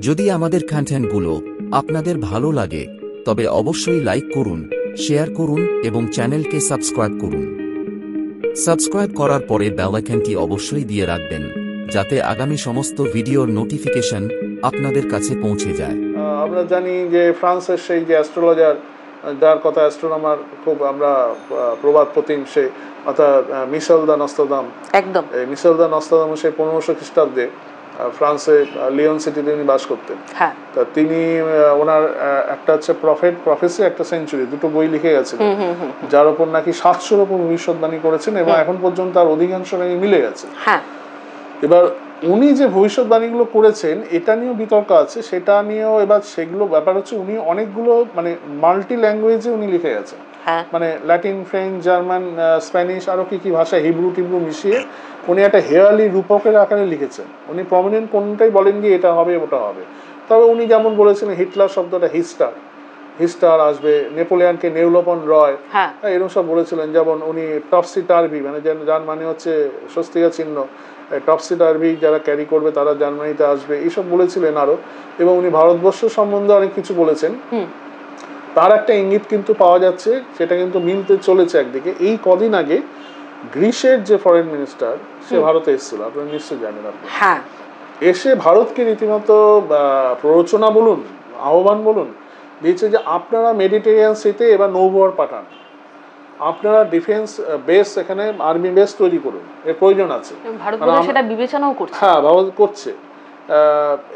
যদি আমাদের কন্টেন্টগুলো আপনাদের ভালো লাগে তবে অবশ্যই লাইক করুন, শেয়ার করুন এবং চ্যানেলকে সাবস্ক্রাইব করুন। সাবস্ক্রাইব করার পরে বেল আইকনটি অবশ্যই দিয়ে রাখবেন যাতে আগামী সমস্ত ভিডিওর নোটিফিকেশন আপনাদের কাছে পৌঁছে যায়। আমরা জানি যে ফ্রান্সের সেই যে অ্যাস্ট্রোলজার, যার কথা অ্যাস্ট্রোনমার খুব আমরা প্রবাদ প্রতিম, সে অর্থাৎ মিশেল দ্য নস্ট্রাদাম। একদম এই মিশেল দ্য নস্ট্রাদাম সেই 1500 খ্রিস্টাব্দে ফ্রান্সে লিওন সিটিতে তিনি বাস করতেন। হ্যাঁ তা তিনি ওনার একটা হচ্ছে প্রফেসি, একটা সেঞ্চুরি, দুটো বই লিখে গেছেন, যার উপর নাকি 700-র উপর ভবিষ্যৎবাণী করেছেন এবং এখন পর্যন্ত তার অধিকাংশ নাকি মিলে গেছে। হ্যাঁ এবার উনি যে ভবিষ্যৎবাণীগুলো করেছেন এটা নিয়েও বিতর্ক আছে, সেটা নিয়েও এবার সেগুলো ব্যাপার হচ্ছে উনি অনেকগুলো মানে মাল্টি ল্যাঙ্গুয়েজে উনি লিখে গেছেন, মানে ল্যাটিন, ফ্রেঞ্চ, জার্মান, স্প্যানিশ, আরও কি কি ভাষা, হিব্রু টিব্রু মিশিয়ে উনি একটা হেয়ালি রূপকের আকারে লিখেছেন। উনি প্রমিনেন্ট কোনটাই বলেন যে এটা হবে ওটা হবে। তবে উনি যেমন বলেছেন হিটলার শব্দটা হিস্টার আসবে, নেপোলিয়ানকে নেউলপন রয়, এরকম সব বলেছিলেন। যেমন উনি টপসি টার্ভি, মানে যার মানে হচ্ছে স্বস্তিকা চিহ্ন, টপসি টার্ভি যারা ক্যারি করবে তারা জার্মানিতে আসবে, এইসব বলেছিলেন আরো। এবং উনি ভারতবর্ষ সম্বন্ধে অনেক কিছু বলেছেন। তার একটা ইঙ্গিত কিন্তু পাওয়া যাচ্ছে, সেটা কিন্তু মিলতে চলেছে একদিকে। এই কদিন আগে গ্রিসের যে ফরেন মিনিস্টার, সে ভারতে এসেছিল, আপনারা নিশ্চয়ই জানেন। আপনি এসে ভারতকে রীতিমতো প্ররোচনা বলুন, আহ্বান বলুন দিয়েছে যে আপনারা মেডিটেরিয়ান সিতে এবার নৌবহর পাঠান, আপনারা ডিফেন্স বেস, এখানে আর্মি বেস তৈরি করুন, এর প্রয়োজন আছে। সেটা বিবেচনাও করছে। হ্যাঁ, ব্যবহার করছে।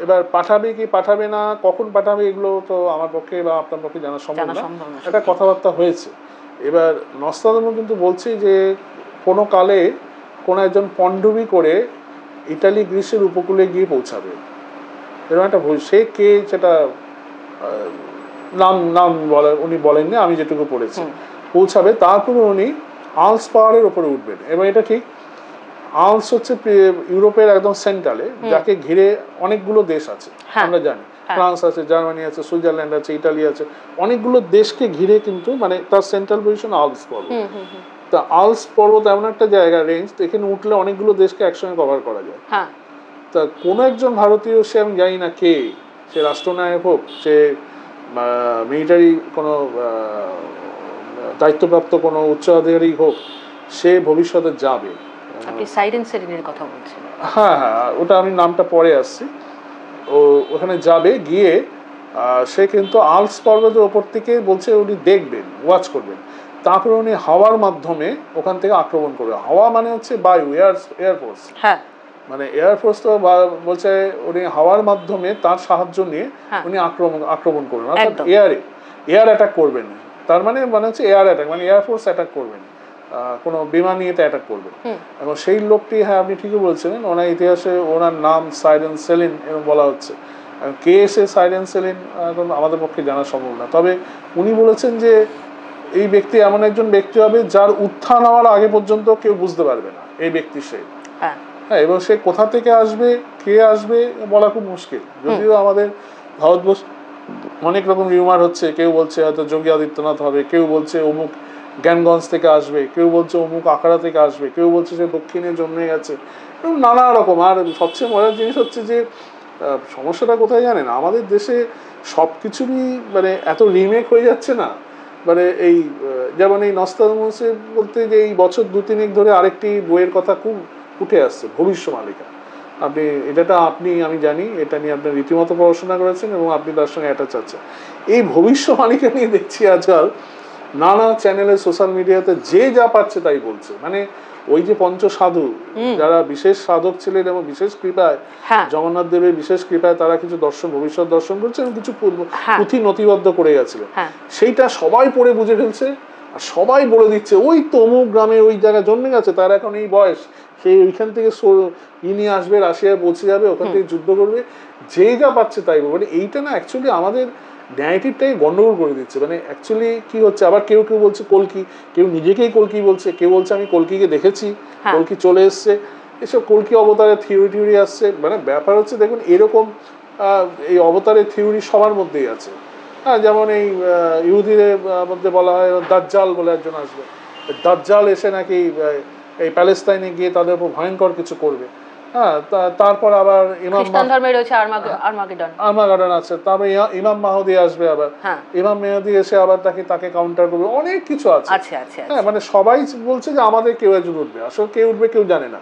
এবার পাঠাবে কি পাঠাবে না, কখন পাঠাবে, এগুলো তো আমার পক্ষে বা আপনার পক্ষে জানা সম্ভব না। একটা কথাবার্তা হয়েছে। এবার নস্ট্রাদামস কিন্তু বলছে যে কোনো কালে কোনো একজন পণ্ডবী করে ইটালি গ্রিসের উপকূলে গিয়ে পৌঁছাবে, এরকম একটা ভুল। সে কে সেটা নাম উনি বলেননি, আমি যেটুকু পড়েছি। পৌঁছাবে, তারপরে উনি আলস পাহাড়ের উপরে উঠবেন। এবং এটা ঠিক, আলস হচ্ছে ইউরোপের একদম সেন্ট্রালে, যাকে ঘিরে অনেকগুলো দেশ আছে, আমরা জানি। ফ্রান্স আছে, জার্মানি আছে, সুইজারল্যান্ড আছে, ইটালি আছে, অনেকগুলো দেশকে ঘিরে কিন্তু মানে তার সেন্ট্রাল পজিশন আলস পর্বত। তা আলস পর্বত এমন একটা জায়গা, রেঞ্জ, এখানে উঠলে অনেকগুলো দেশকে একসঙ্গে কভার করা যায়। তা কোনো একজন ভারতীয়, সে আমি জানি না কে, সে রাষ্ট্রনায়ক হোক, সে মিলিটারি কোনো দায়িত্বপ্রাপ্ত কোনো উচ্চাধিকারী হোক, সে ভবিষ্যতে যাবে। আপনি সাইরেন সেরিনের কথা বলছেন? হ্যাঁ হ্যাঁ, ওটা আমি নামটা পরে আসছি। ও ওখানে যাবে, গিয়ে সে কিন্তু আলস পর্বতের ওপর থেকে বলছে উনি দেখবেন, ওয়াচ করবেন, তারপরে উনি হাওয়ার মাধ্যমে ওখান থেকে আক্রমণ করবে। হাওয়া মানে হচ্ছে বায়ু, এয়ারফোর্স। মানে এয়ারফোর্স তো বলছে উনি হাওয়ার মাধ্যমে তার সাহায্য নিয়ে উনি আক্রমণ করবেন, অর্থাৎ এয়ার অ্যাটাক করবেন। তার মানে হচ্ছে এয়ার অ্যাটাক, মানে এয়ারফোর্স অ্যাটাক করবেন, কোনো বিমান নিয়ে অ্যাটাক করবেন। এবং সেই লোকটি, হ্যাঁ আপনি ঠিকই বলছেন, ওনার ইতিহাসে ওনার নাম সাইরেন সেলিন এরকম বলা হচ্ছে। কে সে সাইরেন সেলিন এখন আমাদের পক্ষে জানা সম্ভব না। তবে উনি বলেছেন যে এই ব্যক্তি এমন একজন ব্যক্তি হবে যার উত্থান হওয়ার আগে পর্যন্ত কেউ বুঝতে পারবে না এই ব্যক্তি সে। হ্যাঁ, এবং সে কোথা থেকে আসবে, কে আসবে বলা খুব মুশকিল। যদিও আমাদের ভারতবর্ষ অনেক রকম রিউমার হচ্ছে, কেউ বলছে হয়তো যোগী আদিত্যনাথ হবে, কেউ বলছে অমুক জ্ঞানগঞ্জ থেকে আসবে, কেউ বলছে অমুক আখড়া থেকে আসবে, কেউ বলছে সে দক্ষিণে জন্মে গেছে, এবং নানা রকম। আর সবচেয়ে মজার জিনিস হচ্ছে যে সমস্যাটা কোথায় জানেন, আমাদের দেশে সব কিছুরই মানে এত রিমেক হয়ে যাচ্ছে না। মানে এই যেমন এই নস্ট্রাদামসে বলতে যে এই বছর 2-3 ধরে আরেকটি বইয়ের কথা খুব উঠে আসছে, ভবিষ্যমালিকা। আমি জানি এটা নিয়ে আপনি রীতিমতো পড়াশোনা করেছেন এবং আপনি তার সঙ্গে অ্যাটাচ আছেন। এই ভবিষ্যমালিকা নিয়ে দেখছি আজকাল নানা চ্যানেলে, সোশ্যাল মিডিয়াতে যে যা পাচ্ছে তাই বলছে। মানে ওই যে পঞ্চসাধু, যারা বিশেষ সাধক ছিলেন এবং বিশেষ কৃপায়, জগন্নাথ দেবের বিশেষ কৃপায় তারা কিছু ভবিষ্যৎ দর্শন করছে এবং কিছু পুঁথি নথিবদ্ধ করে গেছিল, সেইটা সবাই পড়ে বুঝে ফেলছে। আর সবাই বলে দিচ্ছে ওই তো অমুক গ্রামে ওই জায়গায় জন্মে গেছে, তার এখন এই বয়স, সেই ওইখান থেকে নিয়ে আসবে, রাশিয়ায় পৌঁছে যাবে, ওখান থেকে যুদ্ধ করবে, যে যা পাচ্ছে তাই বলবে। মানে এইটা না অ্যাকচুয়ালি আমাদের ন্যারেটিভটাই গন্ডগোল করে দিচ্ছে। মানে অ্যাকচুয়ালি কি হচ্ছে, আবার কেউ বলছে কলকি, কেউ নিজেকেই কলকি বলছে, কেউ বলছে আমি কলকিকে দেখেছি, কলকি চলে এসছে, এসব কলকি অবতারের থিওরি আসছে। মানে ব্যাপার হচ্ছে দেখুন, এরকম এই অবতারের থিওরি সবার মধ্যেই আছে। হ্যাঁ, যেমন এই ইহুদিদের মধ্যে বলা হয় দাজ্জাল বলে একজন আসবে, দাজ্জাল এসে নাকি এই প্যালেস্তাইনে গিয়ে তাদের উপর ভয়ঙ্কর কিছু করবে। হ্যাঁ, তারপর আবার খ্রিস্টান ধর্মে রয়েছে আর্মাগেডন আছে, তারপর ইমাম মাহদি আসবে আবার, ইমাম মেহেদি এসে আবার তাকে কাউন্টার করবে, অনেক কিছু আছে। হ্যাঁ, মানে সবাই বলছে যে আমাদের কেউ একজন উঠবে, আসলে কে উঠবে কেউ জানে না।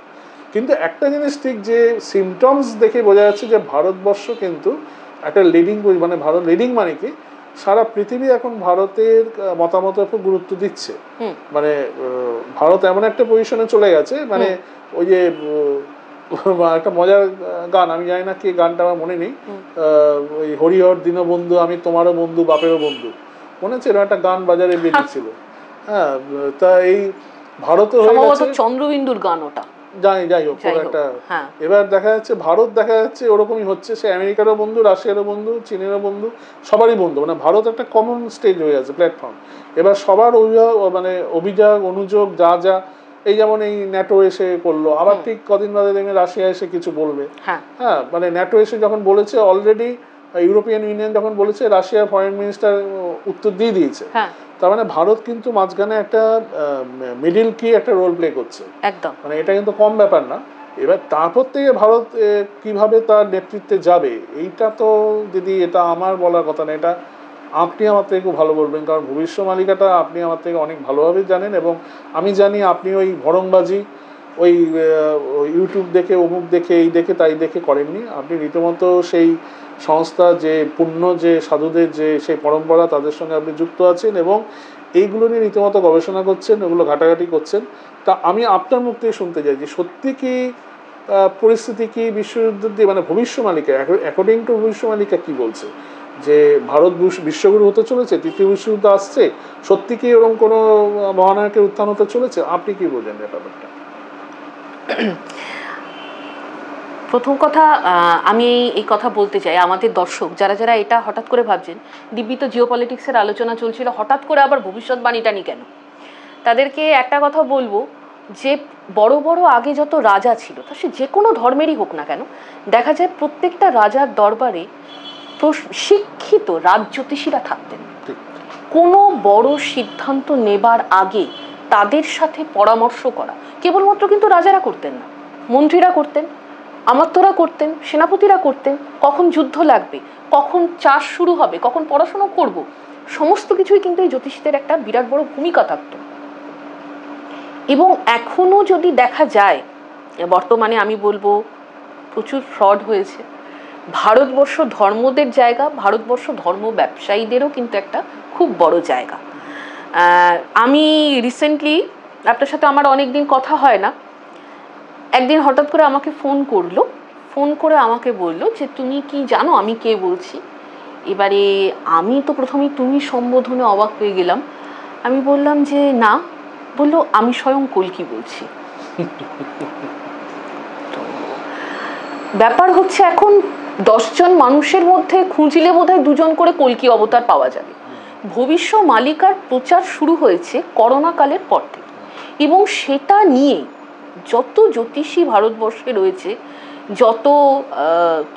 কিন্তু একটা জিনিস ঠিক, যে সিমটমস দেখে বোঝা যাচ্ছে যে ভারতবর্ষ কিন্তু একটা লিডিং, মানে ভারত লিডিং মানে কি, সারা পৃথিবী এখন ভারতের মতামতের উপর গুরুত্ব দিচ্ছে। মানে ভারত এমন একটা পজিশনে চলে গেছে, মানে ওই যে একটা মজার গান, আমি জানি না কি গানটা, আমার মনে নেই, ওই হরিহর দীনবন্ধু আমি তোমারও বন্ধু বাপেরও বন্ধু, মনে হচ্ছে এরকম একটা গান বাজারে বেরিয়েছিল। হ্যাঁ, তা এই ভারত হয়ে গেছে চন্দ্রবিন্দুর গান, ওটা যাই হোক একটা। এবার দেখা যাচ্ছে ভারত, দেখা যাচ্ছে ওরকমই হচ্ছে, সে আমেরিকারও বন্ধু, রাশিয়ারও বন্ধু, চীনেরও বন্ধু, সবারই বন্ধু। মানে ভারত একটা কমন স্টেজ হয়ে গেছে, প্ল্যাটফর্ম। এবার সবার মানে অভিযোগ অনুযোগ যা এই যেমন এই ন্যাটো এসে করলো, আবার ঠিক কদিন বাদে দেখবেন রাশিয়া এসে কিছু বলবে। হ্যাঁ, মানে ন্যাটো এসে যখন বলেছে, অলরেডি ইউরোপিয়ান ইউনিয়ন যখন বলেছে, রাশিয়ার ফরেন মিনিস্টার উত্তর দিয়ে দিয়েছে। তার মানে ভারত কিন্তু মাঝখানে একটা মিডিল কি একটা রোল প্লে করছে একদম, মানে এটা কিন্তু কম ব্যাপার না। এবার তারপর থেকে ভারত কিভাবে তার নেতৃত্বে যাবে, এইটা তো দিদি, এটা আমার বলার কথা না, এটা আপনি আমার থেকে খুব ভালো বলবেন, কারণ ভবিষ্যমালিকাটা আপনি আমার থেকে অনেক ভালোভাবে জানেন। এবং আমি জানি আপনি ওই ভরংবাজি, ওই ইউটিউব দেখে, অমুক দেখে, এই দেখে, তাই দেখে করেননি। আপনি রীতিমতো সেই সংস্থা, যে পুণ্য, যে সাধুদের যে সেই পরম্পরা, তাদের সঙ্গে আপনি যুক্ত আছেন এবং এইগুলো নিয়ে রীতিমতো গবেষণা করছেন, ওগুলো ঘাটাঘাটি করছেন। তা আমি আপনার মুখ থেকে শুনতে চাই যে সত্যি কি পরিস্থিতি, কি বিশ্বযুদ্ধ দিয়ে, মানে ভবিষ্যমালিকা, অ্যাকর্ডিং টু ভবিষ্যমালিকা কি বলছে, যে ভারত বিশ্বগুরু হতে চলেছে, তৃতীয় বিশ্বযুদ্ধ আসছে, সত্যি কি এরকম কোনো মহানায়কের উত্থান হতে চলেছে? আপনি কি বোঝেন ব্যাপারটা? প্রথম কথা, আমি এই কথা বলতে চাই, আমাদের দর্শক যারা যারা এটা হঠাৎ করে ভাবছেন, দিব্যি তো জিওপলিটিক্সের আলোচনা চলছিল, হঠাৎ করে আবার ভবিষ্যৎবাণীটা নি কেন, তাদেরকে একটা কথা বলবো, যে বড় বড় আগে যত রাজা ছিল, তা সে যে কোনো ধর্মেরই হোক না কেন, দেখা যায় প্রত্যেকটা রাজার দরবারে শিক্ষিত রাজজ্যোতিষীরা থাকতেন। কোনো বড় সিদ্ধান্ত নেবার আগে তাদের সাথে পরামর্শ করা কেবলমাত্র কিন্তু রাজারা করতেন না, মন্ত্রীরা করতেন, আমাত্যরা করতেন, সেনাপতিরা করতেন। কখন যুদ্ধ লাগবে, কখন চাষ শুরু হবে, কখন পড়াশোনা করব, সমস্ত কিছুই কিন্তু এই জ্যোতিষীদের একটা বিরাট বড় ভূমিকা থাকতো। এবং এখনো যদি দেখা যায়, বর্তমানে আমি বলবো প্রচুর ফ্রড হয়েছে। ভারতবর্ষ ধর্মদের জায়গা, ভারতবর্ষ ধর্ম ব্যবসায়ীদেরও কিন্তু একটা খুব বড় জায়গা। আমি রিসেন্টলি, আপনার সাথে আমার অনেক দিন কথা হয় না, একদিন হঠাৎ করে আমাকে ফোন করে আমাকে বললো যে তুমি কি জানো আমি কে বলছি। এবারে আমি তো প্রথমেই তুমি সম্বোধনে অবাক হয়ে গেলাম। আমি বললাম যে না। বললো আমি স্বয়ং কল্কি বলছি। তো ব্যাপার হচ্ছে, এখন 10 জন মানুষের মধ্যে খুঁজলে বোধহয় 2 জন করে কল্কি অবতার পাওয়া যাবে। ভবিষ্যমালিকার প্রচার শুরু হয়েছে করোনা কালের পর থেকে, এবং সেটা নিয়ে যত জ্যোতিষী ভারতবর্ষে রয়েছে, যত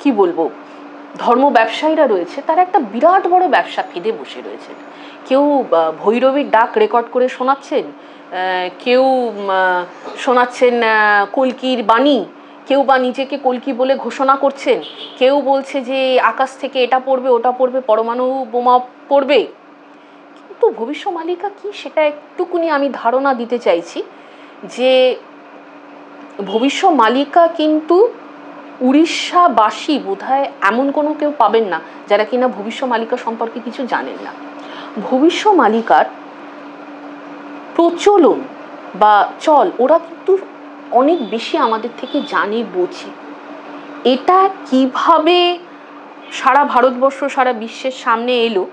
কি বলবো ধর্ম ব্যবসায়ীরা রয়েছে, তারা একটা বিরাট বড় ব্যবসা ফেঁদে বসে রয়েছে। কেউ ভৈরবীর ডাক রেকর্ড করে শোনাচ্ছেন, কেউ শোনাচ্ছেন কল্কির বাণী, কেউ বা নিজেকে কল্কি বলে ঘোষণা করছেন, কেউ বলছে যে আকাশ থেকে এটা পড়বে, ওটা পড়বে, পরমাণু বোমা পড়বে। কিন্তু ভবিষ্যমালিকা কি, সেটা একটুকুনি আমি ধারণা দিতে চাইছি, যে ভবিষ্যমালিকা কিন্তু উড়িষ্যাবাসী বোধহয় এমন কোনো কেউ পাবেন না যারা কিনা ভবিষ্যমালিকা সম্পর্কে কিছু জানেন না। ভবিষ্যমালিকার প্রচলন বা চল ওরা কিন্তু অনেক বেশি আমাদের থেকে জানে, বোঝে। এটা কিভাবে সারা ভারতবর্ষ, সারা বিশ্বের সামনে এলো,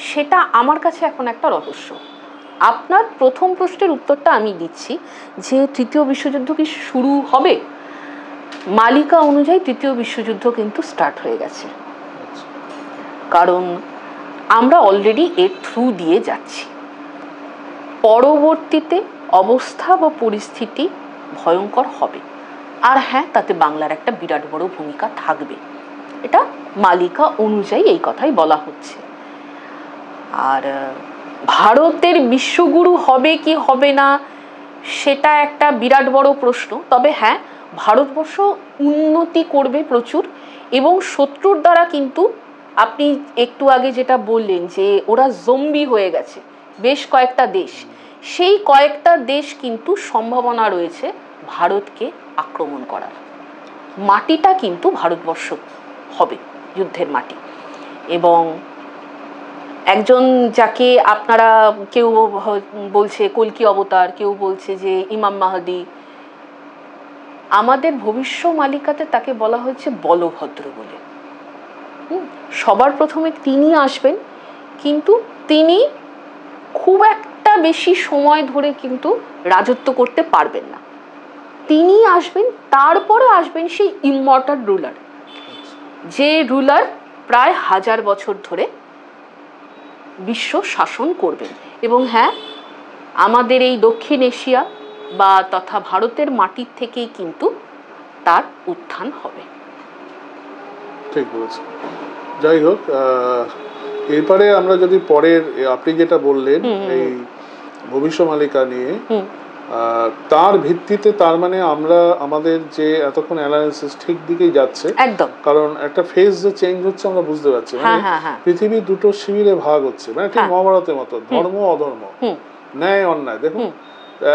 সেটা আমার কাছে এখন একটা রহস্য। আপনার প্রথম প্রশ্নের উত্তরটা আমি দিচ্ছি, যে তৃতীয় বিশ্বযুদ্ধ কি শুরু হবে? মালিকা অনুযায়ী তৃতীয় বিশ্বযুদ্ধ কিন্তু স্টার্ট হয়ে গেছে, কারণ আমরা অলরেডি এর থ্রু দিয়ে যাচ্ছি। পরবর্তীতে অবস্থা বা পরিস্থিতি ভয়ঙ্কর হবে, আর হ্যাঁ, তাতে বাংলার একটা বিরাট বড় ভূমিকা থাকবে। এটা মালিকা অনুযায়ী এই কথাই বলা হচ্ছে। আর ভারতের বিশ্বগুরু হবে কি হবে না, সেটা একটা বিরাট বড় প্রশ্ন। তবে হ্যাঁ, ভারতবর্ষ উন্নতি করবে প্রচুর, এবং শত্রুর দ্বারা কিন্তু আপনি একটু আগে যেটা বললেন যে ওরা জম্বি হয়ে গেছে বেশ কয়েকটা দেশ, সেই কয়েকটা দেশ কিন্তু সম্ভাবনা রয়েছে ভারতকে আক্রমণ করার। মাটিটা কিন্তু ভারতবর্ষ হবে যুদ্ধের মাটি। এবং একজন যাকে আপনারা কেউ বলছে কল্কি অবতার, কেউ বলছে যে ইমাম মাহাদি, আমাদের ভবিষ্যমালিকাতে তাকে বলা হয়েছে বলভদ্র বলে। সবার প্রথমে তিনি আসবেন, কিন্তু তিনি খুব একটা বেশি সময় ধরে কিন্তু রাজত্ব করতে পারবেন না। তিনি আসবেন, তারপরে আসবেন সেই ইমমর্টাল রুলার, যে রুলার প্রায় 1000 বছর ধরে বিশ্ব শাসন করবেন। এবং হ্যাঁ, আমাদের এই দক্ষিণ এশিয়া বা তথা ভারতের মাটির থেকেই কিন্তু তার উত্থান হবে। ঠিক বলেছেন। যাই হোক, এরপরে আমরা যদি পরের আপনি যেটা বললেন এই ভবিষ্যমালিকা নিয়ে, তার ভিত্তিতে তার মানে আমরা আমাদের যে এতক্ষণ অ্যানালিসিস ঠিক দিকেই যাচ্ছে একদম, কারণ একটা ফেজ যে চেঞ্জ হচ্ছে আমরা বুঝতে পারছি। মানে পৃথিবী দুটো শিবিরে ভাগ হচ্ছে, মানে ঠিক মহাভারতের মতো, ধর্ম অধর্ম, ন্যায় অন্যায়। দেখুন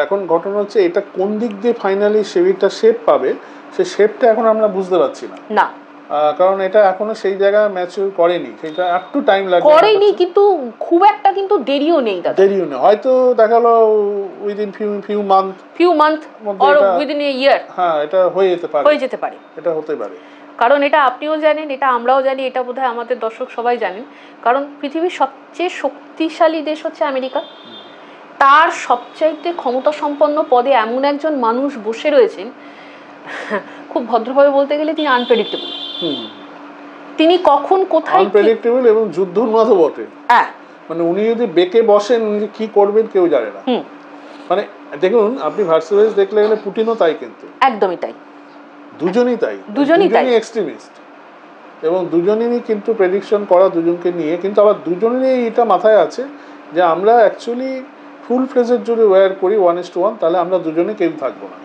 এখন ঘটনা হচ্ছে এটা কোন দিক দিয়ে ফাইনালি শিবিরটা শেপ পাবে, সেই শেপটা এখন আমরা বুঝতে পারছি না, কারণ এটা এখনো সেই জায়গায় ম্যাচিউর করেনি, সেটা একটু টাইম লাগবে, করেনি, কিন্তু খুব একটা কিন্তু দেরিও নেই, দেরিও নেই, হয়তো দেখালো within few month or within a year, হ্যাঁ এটা হয়ে যেতে পারে, এটা হতে পারে। কারণ এটা আপনিও জানেন, এটা আমরাও জানি, এটা বোধহয় আমাদের দর্শক সবাই জানেন, কারণ পৃথিবীর সবচেয়ে শক্তিশালী দেশ হচ্ছে আমেরিকা। তার সবচাইতে ক্ষমতা সম্পন্ন পদে এমন একজন মানুষ বসে রয়েছেন, খুব ভদ্রভাবে বলতে গেলে তিনি আনপ্রেডিক্টেবল। তিনি কখন কোথায় আনপ্রেডিক্টেবল এবং যুদ্ধোন্মাদও বটে। মানে উনি যদি বেঁকে বসেন, উনি কি করবেন কেউ জানে না। মানে দেখুন, আপনি ভার্সেস দেখলে গেলে পুটিনও তাই, কিন্তু একদমই তাই, দুজনই এক্সট্রিমিস্ট, এবং দুজনেরই কিন্তু প্রেডিকশন করা দুজনকে নিয়ে, কিন্তু আবার দুজনেরই এটা মাথায় আছে যে আমরা অ্যাকচুয়ালি ফুল ফ্লেজের যদি ওয়্যার করি 1:1, তাহলে আমরা দুজনে কেউ থাকবো না,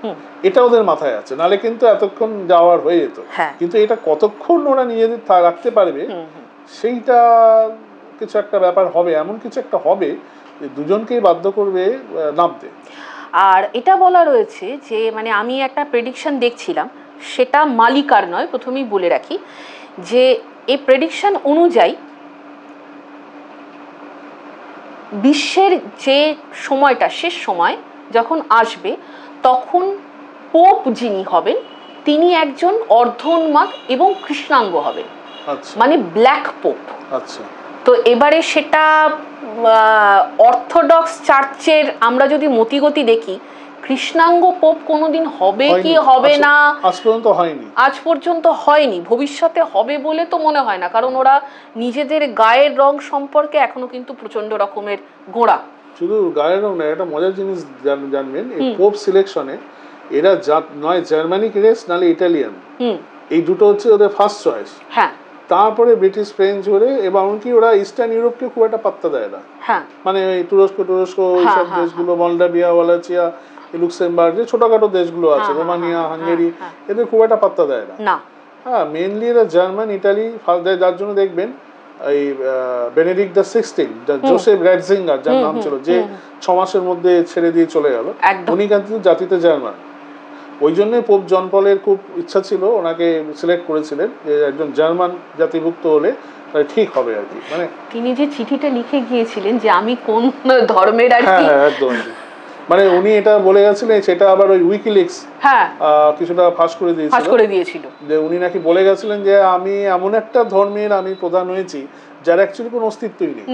এটা ওদের মাথায় আছে। নালে কিন্তু এতক্ষণ যাওয়ার হয়ে যেত, কিন্তু এটা কতক্ষণ ওরা নিজেদের রাখতে পারবে সেইটা কিছু একটা ব্যাপার হবে, এমন কিছু একটা হবে যে দুজনকেই বাধ্য করবে নামতে। আর এটা বলা রয়েছে যে, মানে আমি একটা প্রেডিকশন দেখছিলাম, সেটা মালিকার নয়, প্রথমেই বলে রাখি যে এই প্রেডিকশন অনুযায়ী বিশ্বের যে সময়টা, শেষ সময় যখন আসবে, তখন পোপ যিনি হবেন তিনি একজন অর্ধোন্মাদ এবং কৃষ্ণাঙ্গ হবেন, মানে ব্ল্যাক পোপ। তো এবারে সেটা অর্থোডক্স চার্চের আমরা যদি মতিগতি দেখি, কৃষ্ণাঙ্গ পোপ কোনোদিন হবে কি হবে না আজ পর্যন্ত হয়নি, ভবিষ্যতে হবে বলে তো মনে হয় না, কারণ ওরা নিজেদের গায়ের রং সম্পর্কে এখনো কিন্তু প্রচন্ড রকমের গোঁড়া। শুধু গায়ের রং না, একটা মজার জিনিস জানবেন, এই পোপ সিলেকশনে এরা নয় জার্মানিক রেস, নালে ইটালিয়ান, এই দুটো হচ্ছে ওদের ফার্স্ট চয়েস। তারপরে ব্রিটিশ, ফ্রেঞ্চ ধরে, এবং এমনকি ওরা ইস্টার্ন ইউরোপকে খুব একটা পাত্তা দেয় না, মানে এই তুরস্ক এইসব দেশগুলো, মলডাভিয়া, ওয়ালাচিয়া, লুক্সেমবার্গ, যে ছোটখাটো দেশগুলো আছে, রোমানিয়া, হাঙ্গেরি, এদের খুব একটা পাত্তা দেয় না। হ্যাঁ, মেনলি এরা জার্মান, ইটালি, যার জন্য দেখবেন এই বেনেডিক্ট দ্য 16, জোসেফ রাটজিঙ্গার যার নাম ছিল, যে 6 মাসের মধ্যে ছেড়ে দিয়ে চলে গেল, উনি কিন্তু জাতিতে জার্মান। ওই জন্যই পোপ জন পলের খুব ইচ্ছা ছিল, ওনাকে সিলেক্ট করেছিলেন যে একজন জার্মান জাতিভুক্ত হলে ঠিক হবে আর কি। মানে তিনি যে চিঠিটা লিখে গিয়েছিলেন যে আমি কোন ধর্মের আর কি, একদম, মানে উনি এটা বলে গেছিলেন, সেটা আবার ওই উইকিলিক্স কিছুটা ফাঁস করে দিয়েছিল, যে উনি নাকি বলে গেছিলেন যে আমি এমন একটা ধর্মের আমি প্রধান হয়েছি যার অ্যাকচুয়ালি কোনো অস্তিত্বই নেই।